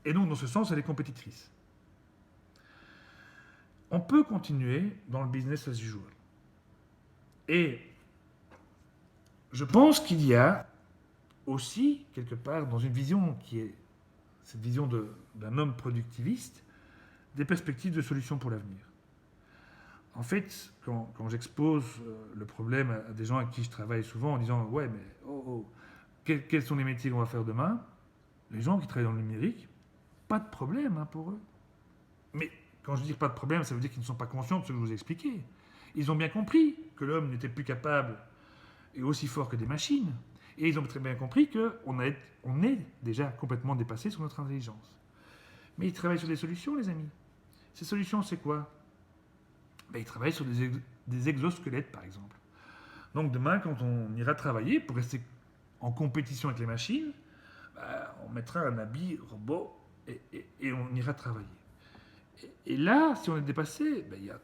Et donc, dans ce sens, elle est compétitrice. On peut continuer dans le business as usual. Et je pense qu'il y a aussi, quelque part, dans une vision qui est cette vision d'un homme productiviste, des perspectives de solutions pour l'avenir. En fait, quand j'expose le problème à des gens avec qui je travaille souvent en disant « Ouais, mais quels sont les métiers qu'on va faire demain ?» Les gens qui travaillent dans le numérique, pas de problème pour eux. Mais quand je dis pas de problème, ça veut dire qu'ils ne sont pas conscients de ce que je vous ai expliqué. Ils ont bien compris que l'homme n'était plus capable et aussi fort que des machines. Et ils ont très bien compris qu'on est déjà complètement dépassé sur notre intelligence. Mais ils travaillent sur des solutions, les amis. Ces solutions, c'est quoi ? Ils travaillent sur des exosquelettes, par exemple. Donc demain, quand on ira travailler, pour rester en compétition avec les machines, on mettra un habit robot et on ira travailler. Et là, si on est dépassé, il y a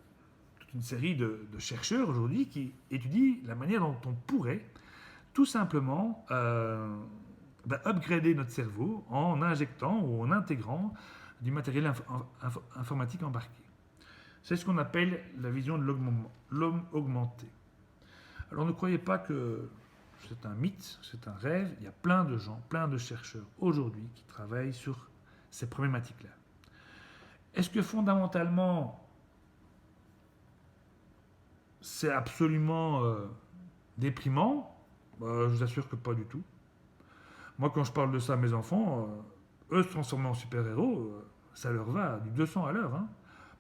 toute une série de chercheurs aujourd'hui qui étudient la manière dont on pourrait tout simplement upgrader notre cerveau en injectant ou en intégrant du matériel informatique embarqué. C'est ce qu'on appelle la vision de l'homme augmenté. Alors ne croyez pas que c'est un mythe, c'est un rêve. Il y a plein de gens, plein de chercheurs aujourd'hui qui travaillent sur ces problématiques-là. Est-ce que fondamentalement, c'est absolument déprimant ? Je vous assure que pas du tout. Moi, quand je parle de ça à mes enfants, eux se transformer en super-héros, ça leur va du 200 à l'heure. Hein.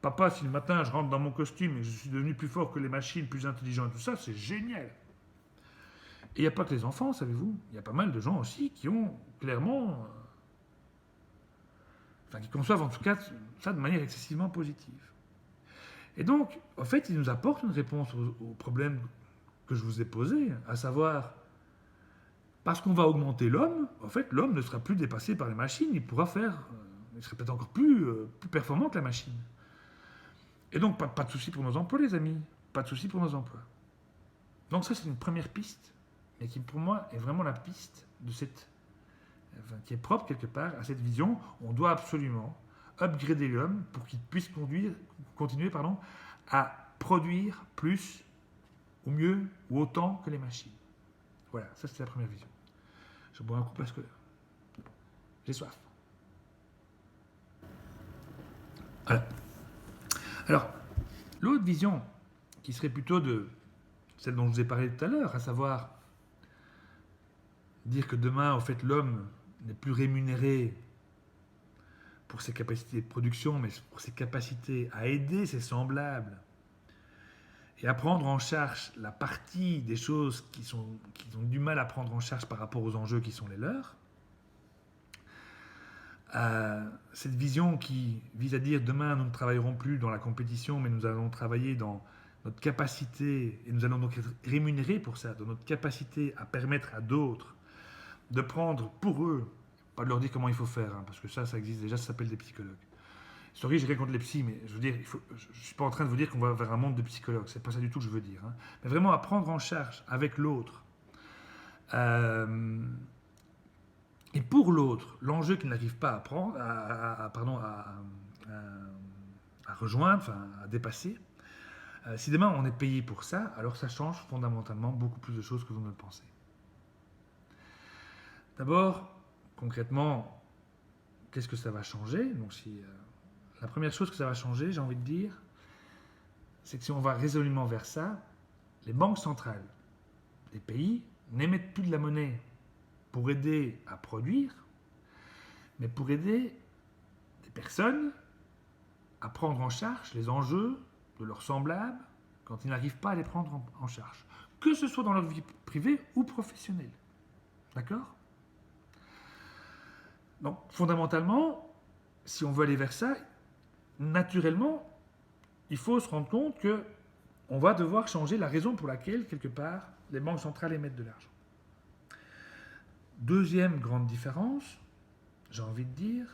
Papa, si le matin je rentre dans mon costume et je suis devenu plus fort que les machines, plus intelligent et tout ça, c'est génial. Et il n'y a pas que les enfants, savez-vous. Il y a pas mal de gens aussi qui ont clairement, enfin qui conçoivent en tout cas ça de manière excessivement positive. Et donc, en fait, ils nous apportent une réponse au problème que je vous ai posé, à savoir, parce qu'on va augmenter l'homme, en fait, l'homme ne sera plus dépassé par les machines, il pourra faire, il serait peut-être encore plus performant que la machine. Et donc, pas de souci pour nos emplois, les amis, pas de souci pour nos emplois. Donc ça, c'est une première piste, mais qui pour moi est vraiment la piste de cette, enfin, qui est propre quelque part à cette vision. On doit absolument upgrader l'homme pour qu'il puisse continuer à produire plus, ou mieux, ou autant que les machines. Voilà, ça c'est la première vision. Je bois un coup parce que j'ai soif. Voilà. Alors, l'autre vision, qui serait plutôt de celle dont je vous ai parlé tout à l'heure, à savoir dire que demain, en fait, l'homme n'est plus rémunéré pour ses capacités de production, mais pour ses capacités à aider ses semblables et à prendre en charge la partie des choses qu'ils ont du mal à prendre en charge par rapport aux enjeux qui sont les leurs. Cette vision qui vise à dire demain nous ne travaillerons plus dans la compétition, mais nous allons travailler dans notre capacité, et nous allons donc être rémunérés pour ça, dans notre capacité à permettre à d'autres de prendre pour eux, pas de leur dire comment il faut faire, hein, parce que ça existe déjà, ça s'appelle des psychologues. Sorry, j'ai rien contre les psys, mais je veux dire, je ne suis pas en train de vous dire qu'on va vers un monde de psychologues, c'est pas ça du tout que je veux dire. Hein. Mais vraiment à prendre en charge avec l'autre. Et pour l'autre, l'enjeu qu'il n'arrive pas à prendre, à rejoindre, enfin à dépasser, si demain on est payé pour ça, alors ça change fondamentalement beaucoup plus de choses que vous ne le pensez. D'abord, concrètement, qu'est-ce que ça va changer? Donc, la première chose que ça va changer, j'ai envie de dire, c'est que si on va résolument vers ça, les banques centrales des pays n'émettent plus de la monnaie pour aider à produire, mais pour aider des personnes à prendre en charge les enjeux de leurs semblables quand ils n'arrivent pas à les prendre en charge, que ce soit dans leur vie privée ou professionnelle. D'accord? Donc, fondamentalement, si on veut aller vers ça, naturellement, il faut se rendre compte qu'on va devoir changer la raison pour laquelle, quelque part, les banques centrales émettent de l'argent. Deuxième grande différence, j'ai envie de dire,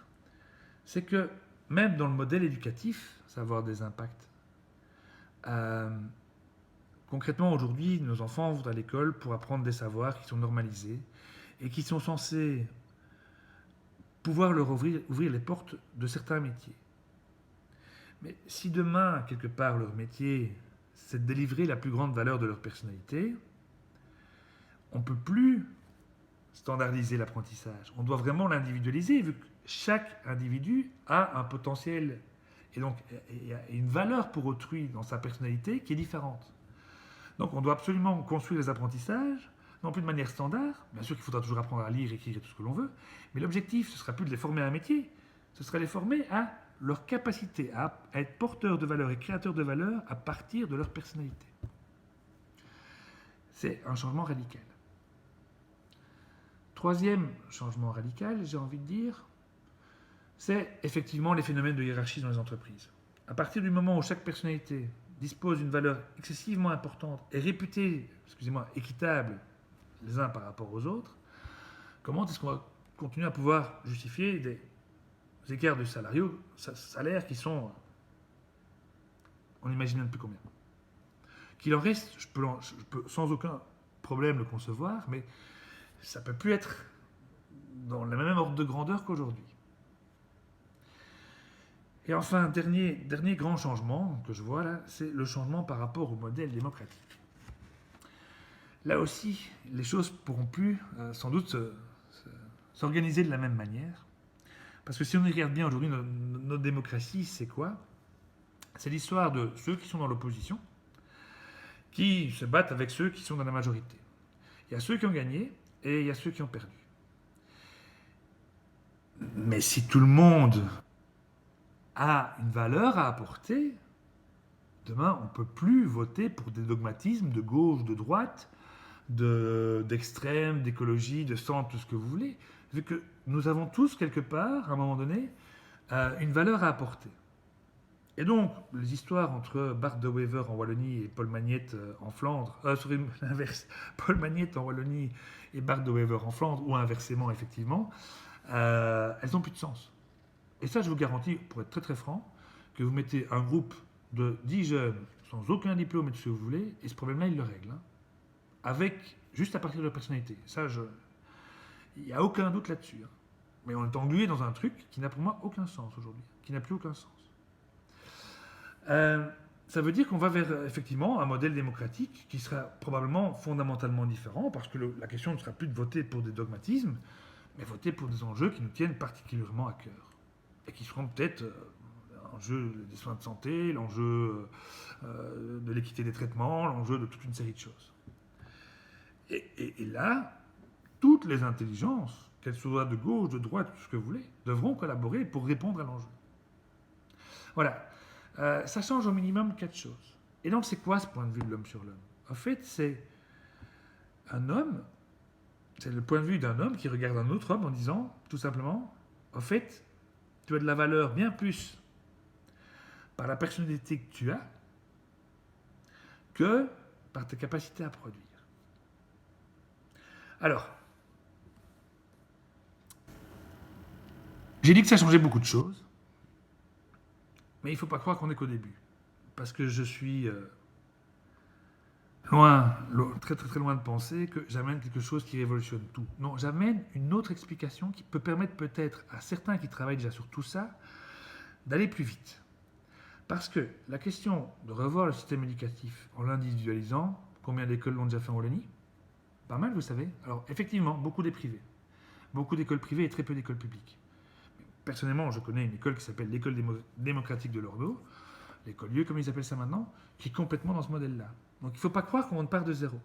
c'est que même dans le modèle éducatif, ça va avoir des impacts. Concrètement, aujourd'hui, nos enfants vont à l'école pour apprendre des savoirs qui sont normalisés et qui sont censés pouvoir leur ouvrir les portes de certains métiers. Mais si demain, quelque part, leur métier, c'est de délivrer la plus grande valeur de leur personnalité, on ne peut plus standardiser l'apprentissage. On doit vraiment l'individualiser, vu que chaque individu a un potentiel et donc une valeur pour autrui dans sa personnalité qui est différente. Donc on doit absolument construire les apprentissages, non plus de manière standard, bien sûr qu'il faudra toujours apprendre à lire, écrire et tout ce que l'on veut, mais l'objectif, ce ne sera plus de les former à un métier, ce sera de les former à leur capacité à être porteurs de valeur et créateurs de valeur à partir de leur personnalité. C'est un changement radical. Troisième changement radical, j'ai envie de dire, c'est effectivement les phénomènes de hiérarchie dans les entreprises. À partir du moment où chaque personnalité dispose d'une valeur excessivement importante et réputée, équitable les uns par rapport aux autres, comment est-ce qu'on va continuer à pouvoir justifier des écarts de salaire qui sont, on n'imagine même plus combien. Qu'il en reste, je peux sans aucun problème le concevoir, mais ça ne peut plus être dans le même ordre de grandeur qu'aujourd'hui. Et enfin, dernier grand changement que je vois là, c'est le changement par rapport au modèle démocratique. Là aussi, les choses ne pourront plus sans doute s'organiser de la même manière. Parce que si on regarde bien aujourd'hui, notre démocratie, c'est quoi? C'est l'histoire de ceux qui sont dans l'opposition, qui se battent avec ceux qui sont dans la majorité. Il y a ceux qui ont gagné et il y a ceux qui ont perdu. Mais si tout le monde a une valeur à apporter, demain, on ne peut plus voter pour des dogmatismes de gauche, de droite, d'extrême, d'écologie, de centre, tout ce que vous voulez. Vu que nous avons tous, quelque part, à un moment donné, une valeur à apporter. Et donc, les histoires entre Bart de Wever en Wallonie et Paul Magnette en Flandre, sur l'inverse, Paul Magnette en Wallonie et Bart de Wever en Flandre, ou inversement, effectivement, elles n'ont plus de sens. Et ça, je vous garantis, pour être très très franc, que vous mettez un groupe de 10 jeunes sans aucun diplôme et tout ce que vous voulez, et ce problème-là, ils le règlent. Hein, avec, juste à partir de leur personnalité. Ça, il n'y a aucun doute là-dessus. Hein. Mais on est englué dans un truc qui n'a pour moi aucun sens aujourd'hui, qui n'a plus aucun sens. Ça veut dire qu'on va vers effectivement un modèle démocratique qui sera probablement fondamentalement différent, parce que la question ne sera plus de voter pour des dogmatismes, mais voter pour des enjeux qui nous tiennent particulièrement à cœur. Et qui seront peut-être l'enjeu des soins de santé, l'enjeu de l'équité des traitements, l'enjeu de toute une série de choses. Et là, toutes les intelligences, qu'elles soient de gauche, de droite, tout ce que vous voulez, devront collaborer pour répondre à l'enjeu. Voilà. Ça change au minimum 4 choses. Et donc, c'est quoi ce point de vue de l'homme sur l'homme? En fait, c'est un homme, c'est le point de vue d'un homme qui regarde un autre homme en disant, tout simplement, en fait, tu as de la valeur bien plus par la personnalité que tu as que par ta capacité à produire. Alors, j'ai dit que ça changeait beaucoup de choses, mais il ne faut pas croire qu'on n'est qu'au début. Parce que je suis très très très loin de penser que j'amène quelque chose qui révolutionne tout. Non, j'amène une autre explication qui peut permettre peut-être à certains qui travaillent déjà sur tout ça d'aller plus vite. Parce que la question de revoir le système éducatif en l'individualisant, combien d'écoles l'ont déjà fait en Wallonie? Pas mal, vous savez. Alors, effectivement, beaucoup des privés. Beaucoup d'écoles privées et très peu d'écoles publiques. Personnellement, je connais une école qui s'appelle l'École démocratique de Lordo, l'école lieu comme ils appellent ça maintenant, qui est complètement dans ce modèle-là. Donc il ne faut pas croire qu'on part de zéro.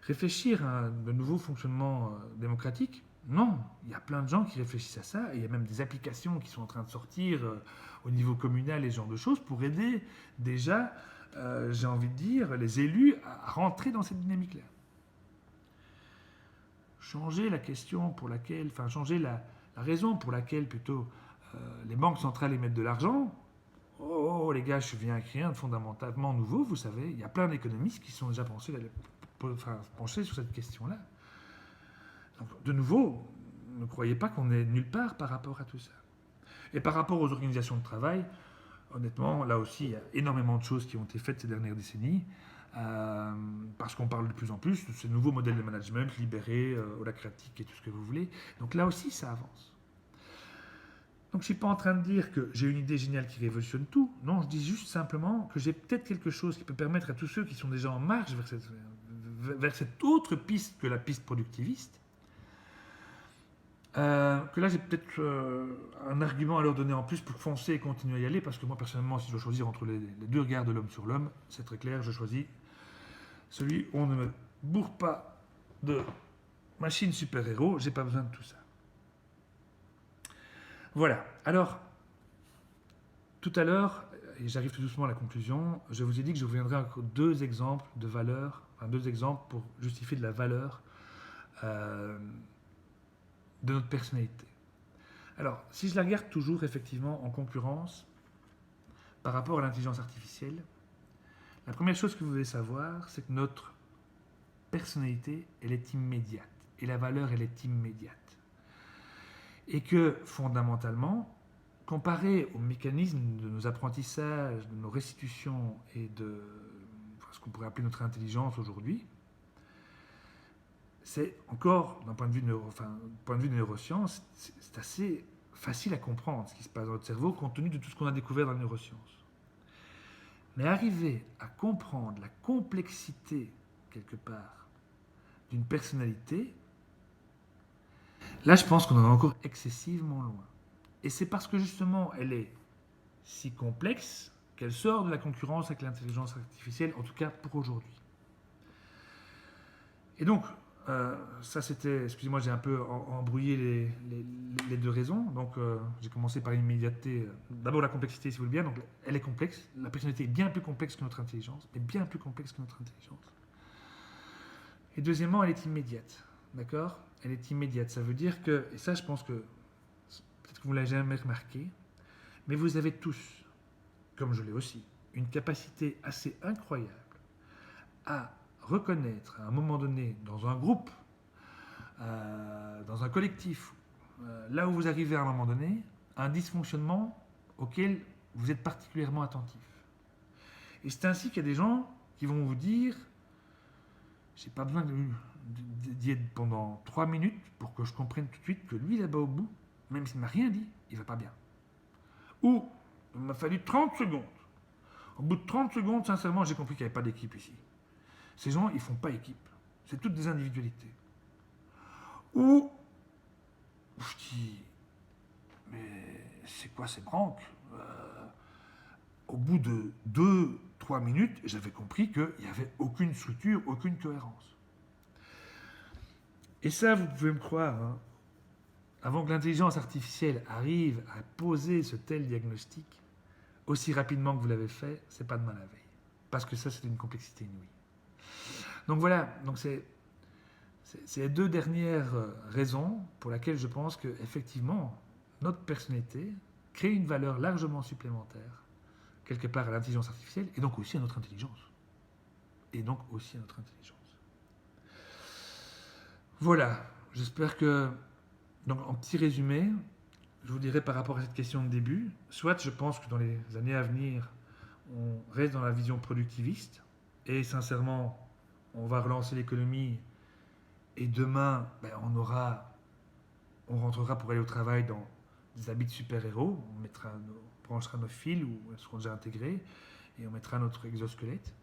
Réfléchir à de nouveaux fonctionnements démocratiques, non. Il y a plein de gens qui réfléchissent à ça, et il y a même des applications qui sont en train de sortir au niveau communal et ce genre de choses pour aider déjà, j'ai envie de dire, les élus à rentrer dans cette dynamique-là. Changer la question pour laquelle, enfin changer la raison pour laquelle plutôt les banques centrales émettent de l'argent. Oh les gars, je viens avec rien de fondamentalement nouveau, vous savez, il y a plein d'économistes qui sont déjà penchés sur cette question-là. Donc, de nouveau, ne croyez pas qu'on est nulle part par rapport à tout ça. Et par rapport aux organisations de travail, honnêtement, là aussi, il y a énormément de choses qui ont été faites ces dernières décennies, parce qu'on parle de plus en plus de ces nouveaux modèles de management libérés, holacratiques et tout ce que vous voulez. Donc là aussi, ça avance. Donc je ne suis pas en train de dire que j'ai une idée géniale qui révolutionne tout. Non, je dis juste simplement que j'ai peut-être quelque chose qui peut permettre à tous ceux qui sont déjà en marche vers cette autre piste que la piste productiviste, que là j'ai peut-être un argument à leur donner en plus pour foncer et continuer à y aller, parce que moi personnellement, si je dois choisir entre les deux regards de l'homme sur l'homme, c'est très clair, je choisis celui où on ne me bourre pas de machine super-héros, j'ai pas besoin de tout ça. Voilà, alors, tout à l'heure, et j'arrive tout doucement à la conclusion, je vous ai dit que je reviendrai encore deux exemples de valeur, enfin deux exemples pour justifier de la valeur de notre personnalité. Alors, si je la regarde toujours effectivement en concurrence par rapport à l'intelligence artificielle, la première chose que vous devez savoir, c'est que notre personnalité, elle est immédiate, et la valeur, elle est immédiate. Et que, fondamentalement, comparé aux mécanismes de nos apprentissages, de nos restitutions et de ce qu'on pourrait appeler notre intelligence aujourd'hui, c'est encore, d'un point de vue de neurosciences, c'est assez facile à comprendre ce qui se passe dans notre cerveau compte tenu de tout ce qu'on a découvert dans les neurosciences. Mais arriver à comprendre la complexité, quelque part, d'une personnalité, là, je pense qu'on en est encore excessivement loin. Et c'est parce que justement, elle est si complexe qu'elle sort de la concurrence avec l'intelligence artificielle, en tout cas pour aujourd'hui. Et donc, Ça c'était, excusez-moi, j'ai un peu embrouillé les deux raisons. Donc j'ai commencé par l'immédiateté. D'abord la complexité, si vous voulez bien. Donc elle est complexe. La personnalité est bien plus complexe que notre intelligence, mais bien plus complexe que notre intelligence. Et deuxièmement, elle est immédiate. D'accord? Elle est immédiate. Ça veut dire que, et ça je pense que, peut-être que vous ne l'avez jamais remarqué, mais vous avez tous, comme je l'ai aussi, une capacité assez incroyable à reconnaître à un moment donné dans un groupe, dans un collectif, là où vous arrivez à un moment donné, un dysfonctionnement auquel vous êtes particulièrement attentif. Et c'est ainsi qu'il y a des gens qui vont vous dire, j'ai pas besoin d'y être pendant 3 minutes pour que je comprenne tout de suite que lui là-bas au bout, même s'il ne m'a rien dit, il va pas bien. Ou il m'a fallu 30 secondes. Au bout de 30 secondes, sincèrement, j'ai compris qu'il n'y avait pas d'équipe ici. Ces gens, ils ne font pas équipe. C'est toutes des individualités. Ou, je dis, mais c'est quoi ces branques Au bout de 2-3 minutes, j'avais compris qu'il n'y avait aucune structure, aucune cohérence. Et ça, vous pouvez me croire, hein, avant que l'intelligence artificielle arrive à poser ce tel diagnostic, aussi rapidement que vous l'avez fait, c'est pas demain la veille. Parce que ça, c'est une complexité inouïe. Donc voilà, donc c'est les deux dernières raisons pour lesquelles je pense que effectivement notre personnalité crée une valeur largement supplémentaire quelque part à l'intelligence artificielle et donc aussi à notre intelligence. Et donc aussi à notre intelligence. Voilà, j'espère que, donc en petit résumé, je vous dirais par rapport à cette question de début, soit je pense que dans les années à venir, on reste dans la vision productiviste et sincèrement, on va relancer l'économie et demain, on rentrera pour aller au travail dans des habits de super-héros, on branchera nos fils ou elles seront déjà intégrés et on mettra notre exosquelette.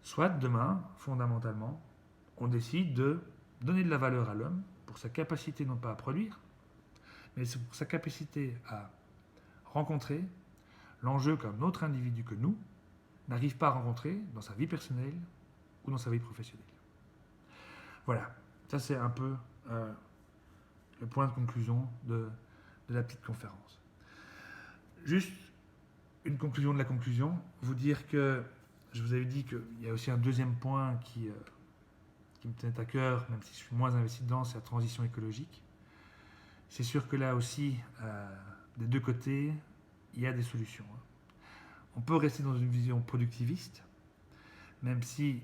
Soit demain, fondamentalement, on décide de donner de la valeur à l'homme pour sa capacité non pas à produire, mais c'est pour sa capacité à rencontrer l'enjeu qu'un autre individu que nous n'arrive pas à rencontrer dans sa vie personnelle ou dans sa vie professionnelle. Voilà, ça c'est un peu le point de conclusion de la petite conférence. Juste une conclusion de la conclusion, vous dire que je vous avais dit qu'il y a aussi un deuxième point qui me tenait à cœur, même si je suis moins investi dedans, c'est la transition écologique. C'est sûr que là aussi, des deux côtés, il y a des solutions. On peut rester dans une vision productiviste, même si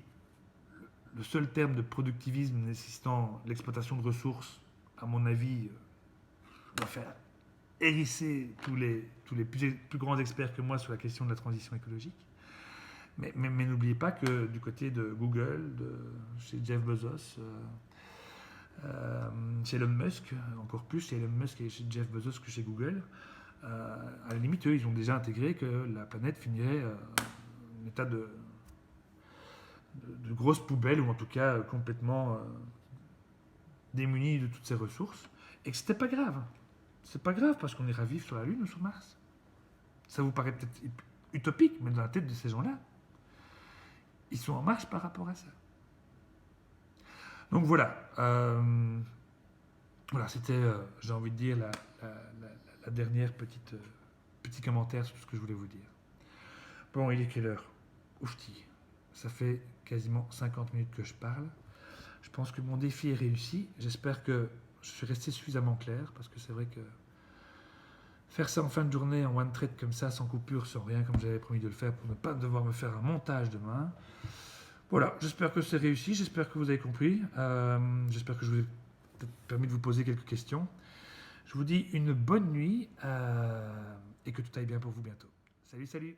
le seul terme de productivisme nécessitant l'exploitation de ressources, à mon avis, va faire hérisser tous les plus grands experts que moi sur la question de la transition écologique. Mais n'oubliez pas que du côté de Google, chez Jeff Bezos, chez Elon Musk, encore plus chez Elon Musk et chez Jeff Bezos que chez Google, à la limite, eux, ils ont déjà intégré que la planète finirait en état de grosses poubelles, ou en tout cas complètement démunie de toutes ses ressources, et que c'était pas grave. C'est pas grave parce qu'on ira vivre sur la Lune ou sur Mars. Ça vous paraît peut-être utopique, mais dans la tête de ces gens-là, ils sont en marche par rapport à ça. Donc voilà. Voilà, c'était, j'ai envie de dire, la dernière petit commentaire sur ce que je voulais vous dire. Bon, il est quelle heure? Oufti. Ça fait quasiment 50 minutes que je parle. Je pense que mon défi est réussi. J'espère que je suis resté suffisamment clair, parce que c'est vrai que faire ça en fin de journée, en one trade comme ça, sans coupure, sans rien, comme j'avais promis de le faire, pour ne pas devoir me faire un montage demain. Voilà, j'espère que c'est réussi, j'espère que vous avez compris, j'espère que je vous ai permis de vous poser quelques questions. Je vous dis une bonne nuit et que tout aille bien pour vous bientôt. Salut, salut!